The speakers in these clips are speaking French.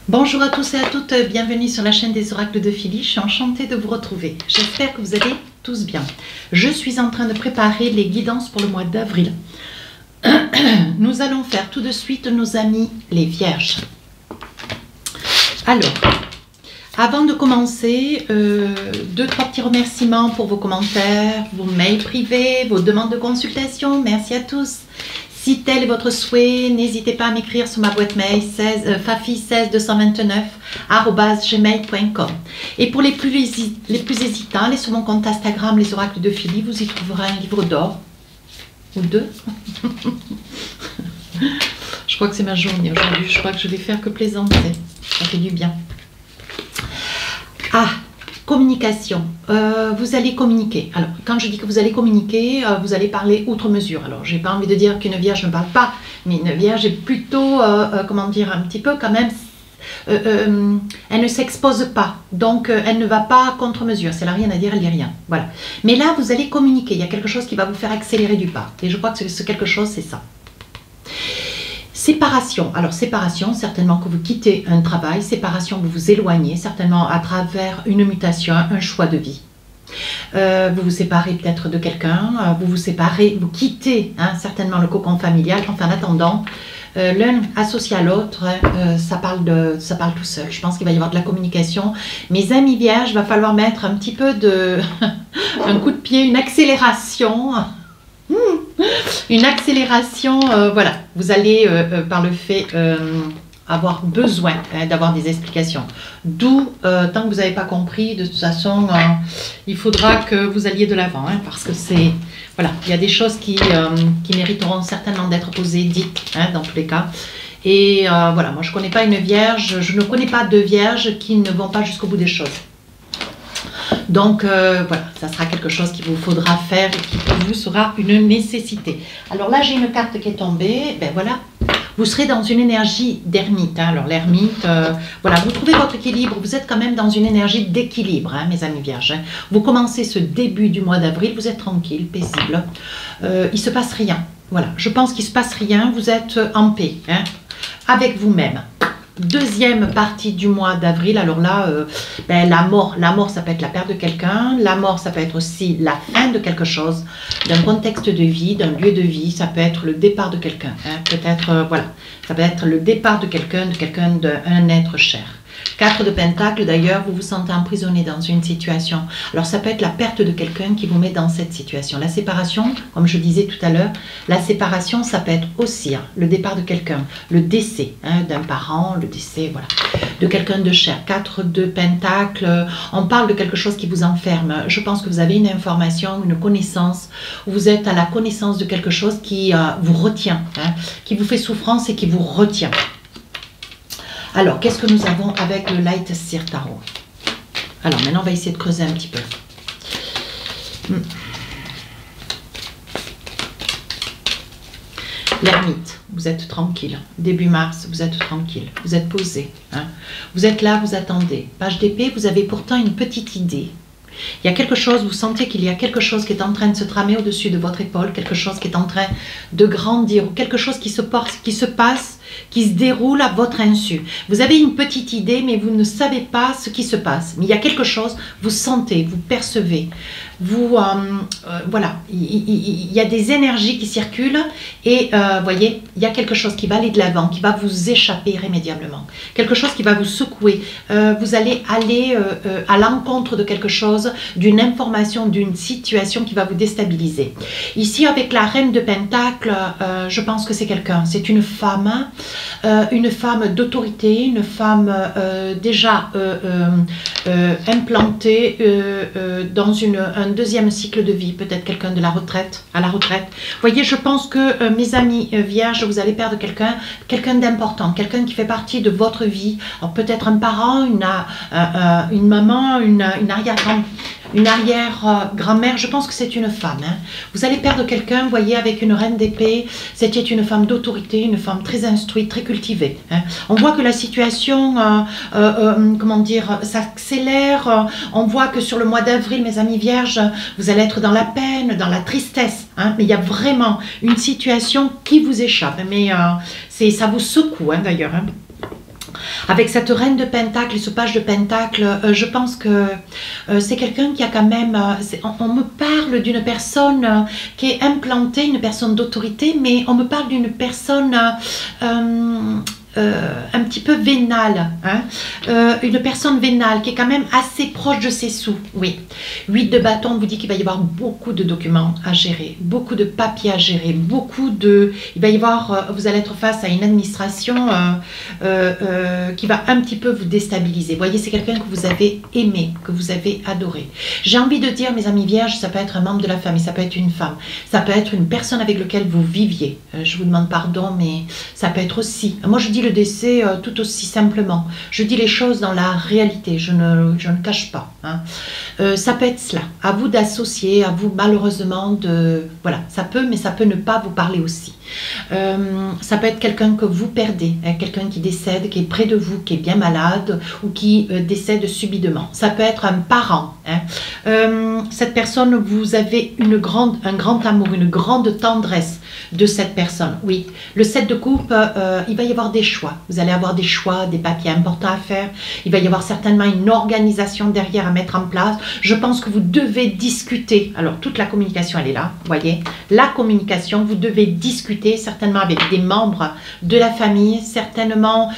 Bonjour à tous et à toutes, bienvenue sur la chaîne des oracles de Philly. Je suis enchantée de vous retrouver. J'espère que vous allez tous bien. Je suis en train de préparer les guidances pour le mois d'avril. Nous allons faire tout de suite nos amis les vierges. Alors, avant de commencer, deux, trois petits remerciements pour vos commentaires, vos mails privés, vos demandes de consultation. Merci à tous. Si tel est votre souhait, n'hésitez pas à m'écrire sur ma boîte mail fafi16229@gmail.com. Et pour les plus hésitants, allez sur mon compte Instagram, les oracles de Philly, vous y trouverez un livre d'or. Ou deux. Je crois que c'est ma journée aujourd'hui, je crois que je vais faire que plaisanter. Ça fait du bien. Ah, communication. Vous allez communiquer. Alors, quand je dis que vous allez communiquer, vous allez parler outre mesure. Alors, j'ai pas envie de dire qu'une vierge ne parle pas, mais une vierge est plutôt, comment dire, un petit peu quand même, elle ne s'expose pas. Donc, elle ne va pas contre mesure. Si elle n'a rien à dire, elle dit rien. Voilà. Mais là, vous allez communiquer. Il y a quelque chose qui va vous faire accélérer du pas. Et je crois que ce quelque chose, c'est ça. Séparation. Alors, séparation, certainement que vous quittez un travail. Séparation, vous vous éloignez, certainement à travers une mutation, un choix de vie. Vous vous séparez peut-être de quelqu'un, vous vous séparez, vous quittez certainement le cocon familial. Enfin, en attendant, l'un associé à l'autre, ça parle tout seul. Je pense qu'il va y avoir de la communication. Mes amis vierges, il va falloir mettre un petit peu de... un coup de pied, une accélération. Une accélération, voilà, vous allez par le fait avoir besoin d'avoir des explications. D'où, tant que vous n'avez pas compris, de toute façon, il faudra que vous alliez de l'avant, parce que c'est, voilà, il y a des choses qui mériteront certainement d'être posées, dites, dans tous les cas. Et voilà, moi je ne connais pas une vierge, je ne connais pas de vierges qui ne vont pas jusqu'au bout des choses. Donc voilà, ça sera quelque chose qu'il vous faudra faire et qui pour vous sera une nécessité. Alors là, j'ai une carte qui est tombée. Ben voilà, vous serez dans une énergie d'ermite. Alors l'ermite, voilà, vous trouvez votre équilibre. Vous êtes quand même dans une énergie d'équilibre, mes amis vierges. Vous commencez ce début du mois d'avril, vous êtes tranquille, paisible. Il ne se passe rien. Voilà, je pense qu'il ne se passe rien. Vous êtes en paix avec vous-même. Deuxième partie du mois d'avril, alors là, la mort, ça peut être la perte de quelqu'un, la mort, ça peut être aussi la fin de quelque chose, d'un contexte de vie, d'un lieu de vie, ça peut être le départ de quelqu'un, peut-être, voilà, ça peut être le départ de quelqu'un, d'un être cher. 4 de Pentacle, d'ailleurs, vous vous sentez emprisonné dans une situation. Alors, ça peut être la perte de quelqu'un qui vous met dans cette situation. La séparation, comme je disais tout à l'heure, la séparation, ça peut être aussi le départ de quelqu'un, le décès d'un parent, le décès, voilà, de quelqu'un de cher. 4 de Pentacle, on parle de quelque chose qui vous enferme. Je pense que vous avez une information, une connaissance, vous êtes à la connaissance de quelque chose qui vous retient, qui vous fait souffrance et qui vous retient. Alors, qu'est-ce que nous avons avec le Light Seer Tarot? Alors, maintenant, on va essayer de creuser un petit peu. L'ermite, vous êtes tranquille. Début mars, vous êtes tranquille. Vous êtes posé. Vous êtes là, vous attendez. Page d'épée, vous avez pourtant une petite idée. Il y a quelque chose, vous sentez qu'il y a quelque chose qui est en train de se tramer au-dessus de votre épaule, quelque chose qui est en train de grandir, ou quelque chose qui se passe, qui se déroule à votre insu. Vous avez une petite idée, mais vous ne savez pas ce qui se passe. Mais il y a quelque chose, vous sentez, vous percevez. Vous, voilà, il y a des énergies qui circulent et, voyez, il y a quelque chose qui va aller de l'avant, qui va vous échapper irrémédiablement. Quelque chose qui va vous secouer. Vous allez aller à l'encontre de quelque chose, d'une information, d'une situation qui va vous déstabiliser. Ici, avec la Reine de Pentacle, je pense que c'est quelqu'un, c'est une femme d'autorité, une femme déjà implantée dans un deuxième cycle de vie, peut-être quelqu'un de la retraite, à la retraite. Vous voyez, je pense que mes amis vierges, vous allez perdre quelqu'un d'important, quelqu'un qui fait partie de votre vie. Alors peut-être un parent, une maman, une arrière-grand-mère, je pense que c'est une femme. Vous allez perdre quelqu'un, vous voyez, avec une reine d'épée. C'était une femme d'autorité, une femme très instruite, très cultivée. On voit que la situation, comment dire, s'accélère. On voit que sur le mois d'avril, mes amis vierges, vous allez être dans la peine, dans la tristesse. Mais il y a vraiment une situation qui vous échappe. Mais ça vous secoue, d'ailleurs. Avec cette reine de Pentacle et ce page de Pentacle, je pense que c'est quelqu'un qui a quand même... on me parle d'une personne qui est implantée, une personne d'autorité, mais on me parle d'une personne... un petit peu vénale, hein? Une personne vénale qui est quand même assez proche de ses sous, oui. 8 de bâton vous dit qu'il va y avoir beaucoup de documents à gérer, beaucoup de papiers à gérer, beaucoup de... Il va y avoir, vous allez être face à une administration qui va un petit peu vous déstabiliser. Vous voyez, c'est quelqu'un que vous avez aimé, que vous avez adoré. J'ai envie de dire, mes amis vierges, ça peut être un membre de la famille, ça peut être une femme, ça peut être une personne avec laquelle vous viviez. Je vous demande pardon, mais ça peut être aussi... Moi, je dis le décès tout aussi simplement. Je dis les choses dans la réalité, je ne cache pas. Hein. Ça peut être cela. À vous d'associer, à vous malheureusement de... Voilà, ça peut, mais ça peut ne pas vous parler aussi. Ça peut être quelqu'un que vous perdez, hein, quelqu'un qui décède, qui est près de vous, qui est bien malade ou qui décède subitement. Ça peut être un parent. Hein. Cette personne, vous avez un grand amour, une grande tendresse de cette personne. Oui, le 7 de coupe, il va y avoir des choix. Vous allez avoir des choix, des papiers importants à faire. Il va y avoir certainement une organisation derrière à mettre en place. Je pense que vous devez discuter. Alors, toute la communication, elle est là, vous voyez. La communication, vous devez discuter certainement avec des membres de la famille, certainement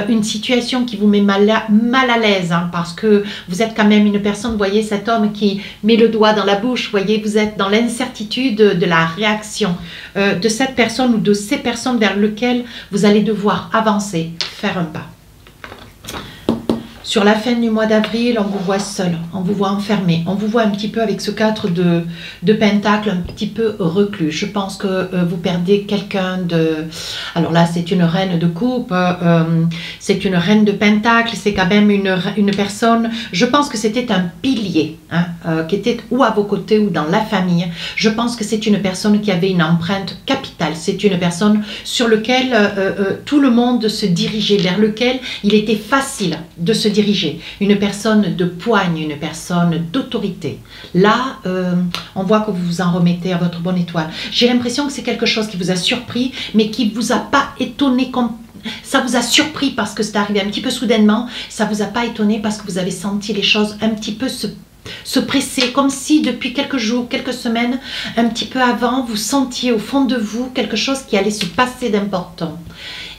une situation qui vous met mal à l'aise, hein, parce que vous êtes quand même une personne, vous voyez, cet homme qui met le doigt dans la bouche, vous voyez, vous êtes dans l'incertitude de la réaction de cette personne ou de ces personnes vers lesquelles vous allez devoir avancer, faire un pas. Sur la fin du mois d'avril, on vous voit seul, on vous voit enfermé, on vous voit un petit peu avec ce 4 de Pentacle, un petit peu reclus. Je pense que vous perdez quelqu'un de... Alors là, c'est une reine de coupe, c'est une reine de Pentacle, c'est quand même une personne... Je pense que c'était un pilier, hein, qui était ou à vos côtés ou dans la famille. Je pense que c'est une personne qui avait une empreinte capitale. C'est une personne sur laquelle tout le monde se dirigeait, vers lequel il était facile de se diriger. Une personne de poigne, une personne d'autorité. Là, on voit que vous vous en remettez à votre bonne étoile. J'ai l'impression que c'est quelque chose qui vous a surpris, mais qui ne vous a pas étonné comme... Ça vous a surpris parce que c'est arrivé un petit peu soudainement. Ça ne vous a pas étonné parce que vous avez senti les choses un petit peu se presser, comme si depuis quelques jours, quelques semaines, un petit peu avant, vous sentiez au fond de vous quelque chose qui allait se passer d'important.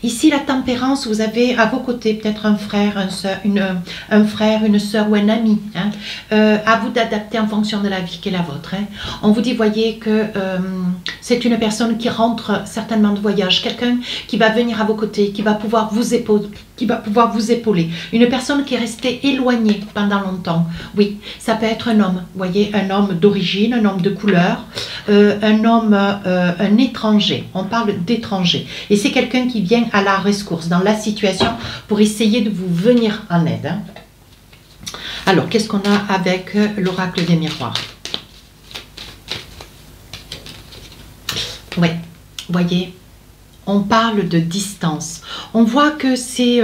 Ici, la tempérance, vous avez à vos côtés peut-être un frère, une sœur ou un ami. Hein, à vous d'adapter en fonction de la vie qui est la vôtre. Hein. On vous dit, voyez, que c'est une personne qui rentre certainement de voyage, quelqu'un qui va venir à vos côtés, qui va pouvoir vous épauler, une personne qui est restée éloignée pendant longtemps. Oui, ça peut être un homme, vous voyez, un homme d'origine, un homme de couleur, un étranger. On parle d'étranger. Et c'est quelqu'un qui vient à la rescousse dans la situation pour essayer de vous venir en aide. Hein. Alors, qu'est-ce qu'on a avec l'oracle des miroirs? Oui, voyez, on parle de distance. On voit que c'est,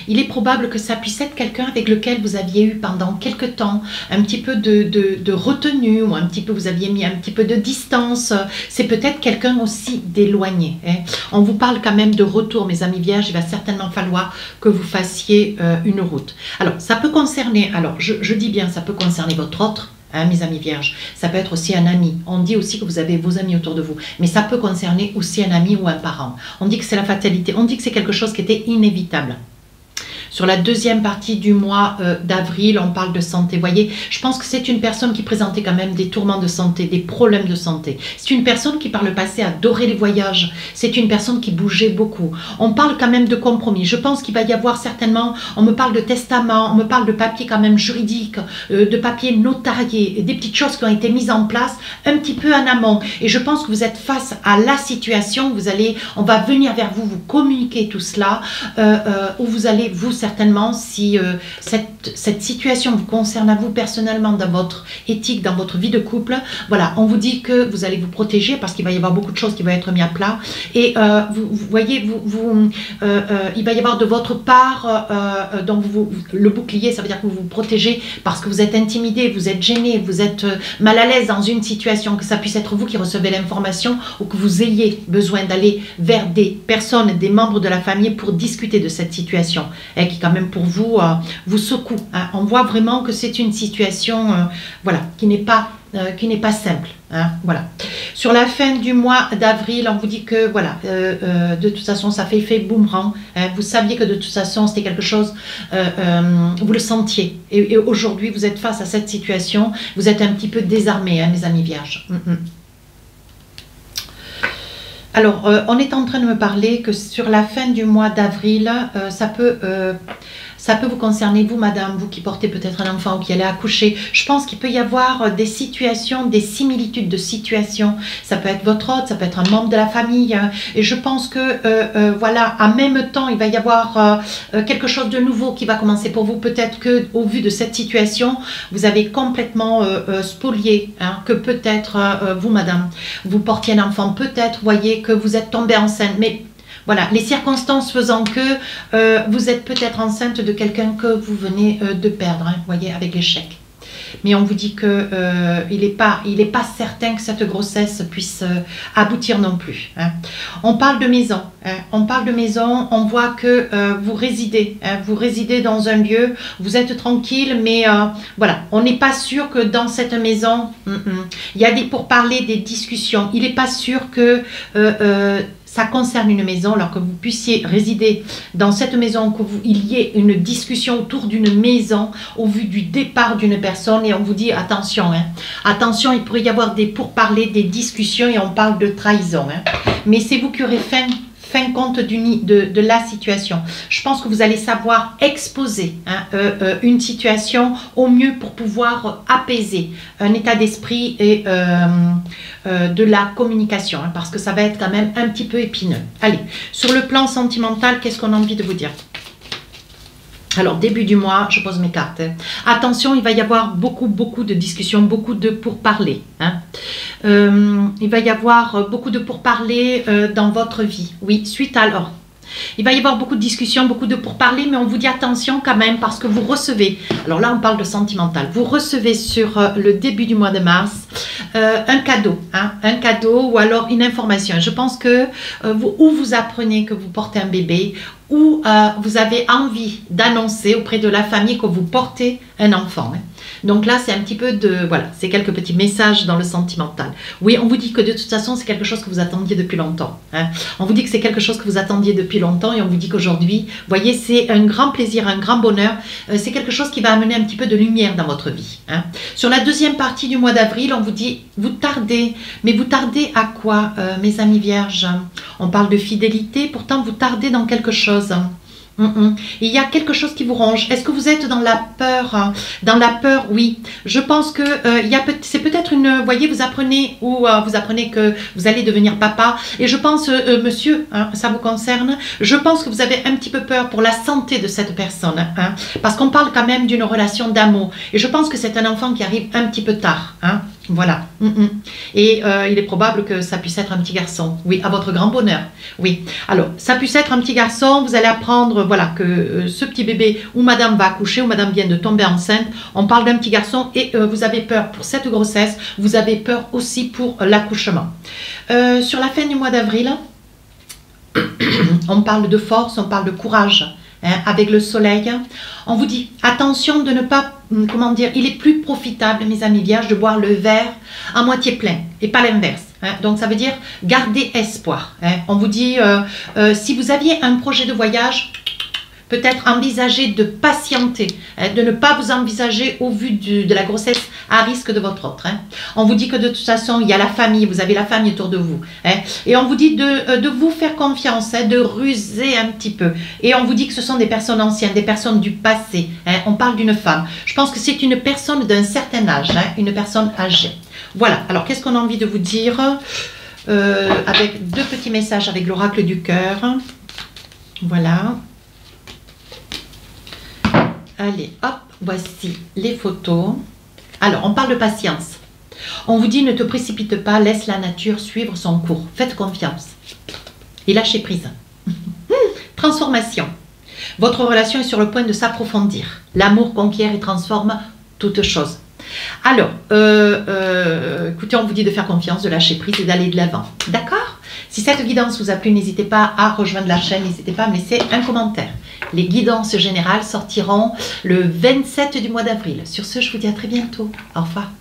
il est probable que ça puisse être quelqu'un avec lequel vous aviez eu pendant quelque temps un petit peu de retenue, ou un petit peu, vous aviez mis un petit peu de distance. C'est peut-être quelqu'un aussi d'éloigné. Hein. On vous parle quand même de retour, mes amis vierges. Il va certainement falloir que vous fassiez une route. Alors, ça peut concerner, alors je dis bien, ça peut concerner votre autre. Hein, mes amis vierges, ça peut être aussi un ami. On dit aussi que vous avez vos amis autour de vous, mais ça peut concerner aussi un ami ou un parent. On dit que c'est la fatalité, on dit que c'est quelque chose qui était inévitable. Sur la deuxième partie du mois d'avril, on parle de santé. Vous voyez, je pense que c'est une personne qui présentait quand même des tourments de santé, des problèmes de santé. C'est une personne qui par le passé adorait les voyages. C'est une personne qui bougeait beaucoup. On parle quand même de compromis. Je pense qu'il va y avoir certainement, on me parle de testament, on me parle de papiers quand même juridiques, de papiers notariés, des petites choses qui ont été mises en place un petit peu en amont. Et je pense que vous êtes face à la situation, on va venir vers vous, vous communiquer tout cela, où vous allez vous certainement, si cette situation vous concerne à vous personnellement, dans votre éthique, dans votre vie de couple, voilà, on vous dit que vous allez vous protéger parce qu'il va y avoir beaucoup de choses qui vont être mises à plat. Et vous voyez, il va y avoir de votre part, donc le bouclier, ça veut dire que vous vous protégez parce que vous êtes intimidé, vous êtes gêné, vous êtes mal à l'aise dans une situation, que ça puisse être vous qui recevez l'information ou que vous ayez besoin d'aller vers des personnes, des membres de la famille pour discuter de cette situation qui quand même pour vous, vous secoue. Hein. On voit vraiment que c'est une situation voilà, qui n'est pas simple. Hein, voilà. Sur la fin du mois d'avril, on vous dit que voilà, de toute façon, ça fait effet boomerang. Hein, vous saviez que de toute façon, c'était quelque chose, vous le sentiez. Et aujourd'hui, vous êtes face à cette situation, vous êtes un petit peu désarmés, hein, mes amis vierges. Alors, on est en train de me parler que sur la fin du mois d'avril, ça peut vous concerner, vous, madame, vous qui portez peut-être un enfant ou qui allez accoucher. Je pense qu'il peut y avoir des situations, des similitudes de situations. Ça peut être votre hôte, ça peut être un membre de la famille. Et je pense que, voilà, en même temps, il va y avoir quelque chose de nouveau qui va commencer pour vous. Peut-être qu'au vu de cette situation, vous avez complètement spolié, hein, que peut-être, vous, madame, vous portiez un enfant. Peut-être, voyez, que vous êtes tombée enceinte. Mais voilà, les circonstances faisant que vous êtes peut-être enceinte de quelqu'un que vous venez de perdre, hein, voyez, avec l'échec. Mais on vous dit que il n'est pas certain que cette grossesse puisse aboutir non plus. Hein. On parle de maison. Hein. On parle de maison. On voit que vous résidez. Hein. Vous résidez dans un lieu. Vous êtes tranquille, mais voilà, on n'est pas sûr que dans cette maison, il y a des pourparlers, des discussions. Il n'est pas sûr que ça concerne une maison, alors que vous puissiez résider dans cette maison, qu'il y ait une discussion autour d'une maison au vu du départ d'une personne, et on vous dit attention, hein, attention, il pourrait y avoir des pourparlers, des discussions, et on parle de trahison. Hein. Mais c'est vous qui aurez fin compte de la situation. Je pense que vous allez savoir exposer, hein, une situation au mieux pour pouvoir apaiser un état d'esprit et de la communication, hein, parce que ça va être quand même un petit peu épineux. Allez, sur le plan sentimental, qu'est-ce qu'on a envie de vous dire ? Alors, début du mois, je pose mes cartes. Hein. Attention, il va y avoir beaucoup de discussions, beaucoup de pourparlers. Hein. Il va y avoir beaucoup de pourparlers dans votre vie. Oui, suite à alors. Il va y avoir beaucoup de discussions, beaucoup de pourparlers, mais on vous dit attention quand même parce que vous recevez, alors là on parle de sentimental, vous recevez sur le début du mois de mars un cadeau, hein, un cadeau ou alors une information. Je pense que vous apprenez que vous portez un bébé, ou vous avez envie d'annoncer auprès de la famille que vous portez un enfant. Hein. Donc là, c'est un petit peu de... Voilà, c'est quelques petits messages dans le sentimental. Oui, on vous dit que de toute façon, c'est quelque chose que vous attendiez depuis longtemps. Hein. On vous dit que c'est quelque chose que vous attendiez depuis longtemps et on vous dit qu'aujourd'hui, vous voyez, c'est un grand plaisir, un grand bonheur. C'est quelque chose qui va amener un petit peu de lumière dans votre vie. Hein. Sur la deuxième partie du mois d'avril, on vous dit, vous tardez. Mais vous tardez à quoi, mes amis vierges? On parle de fidélité, pourtant vous tardez dans quelque chose. Il y a quelque chose qui vous ronge. Est-ce que vous êtes dans la peur? Hein? Dans la peur, oui. Je pense que c'est peut-être une... Vous voyez, vous apprenez que vous allez devenir papa. Et je pense, monsieur, hein, ça vous concerne, je pense que vous avez un petit peu peur pour la santé de cette personne. Hein, parce qu'on parle quand même d'une relation d'amour. Et je pense que c'est un enfant qui arrive un petit peu tard. Hein. Voilà. Et il est probable que ça puisse être un petit garçon. Oui, à votre grand bonheur. Oui. Alors, ça puisse être un petit garçon. Vous allez apprendre, voilà, que ce petit bébé ou madame va accoucher ou madame vient de tomber enceinte. On parle d'un petit garçon et vous avez peur pour cette grossesse. Vous avez peur aussi pour l'accouchement. Sur la fin du mois d'avril, on parle de force, on parle de courage. Hein, avec le soleil, on vous dit attention de ne pas, comment dire, il est plus profitable, mes amis vierges, de boire le verre à moitié plein et pas l'inverse. Hein. Donc ça veut dire garder espoir. Hein. On vous dit, si vous aviez un projet de voyage, peut-être envisager de patienter, hein, de ne pas vous envisager au vu de la grossesse à risque de votre autre. Hein. On vous dit que de toute façon, il y a la famille, vous avez la famille autour de vous. Hein. Et on vous dit de vous faire confiance, hein, de ruser un petit peu. Et on vous dit que ce sont des personnes anciennes, des personnes du passé. Hein. On parle d'une femme. Je pense que c'est une personne d'un certain âge, hein, une personne âgée. Voilà, alors qu'est-ce qu'on a envie de vous dire avec deux petits messages avec l'oracle du cœur. Voilà. Allez, hop, voici les photos. Alors, on parle de patience. On vous dit, ne te précipite pas, laisse la nature suivre son cours. Faites confiance. Et lâchez prise. Transformation. Votre relation est sur le point de s'approfondir. L'amour conquiert et transforme toute chose. Alors, écoutez, on vous dit de faire confiance, de lâcher prise et d'aller de l'avant. D'accord? Si cette guidance vous a plu, n'hésitez pas à rejoindre la chaîne, n'hésitez pas à me laisser un commentaire. Les guidances générales sortiront le 27 du mois d'avril. Sur ce, je vous dis à très bientôt. Au revoir.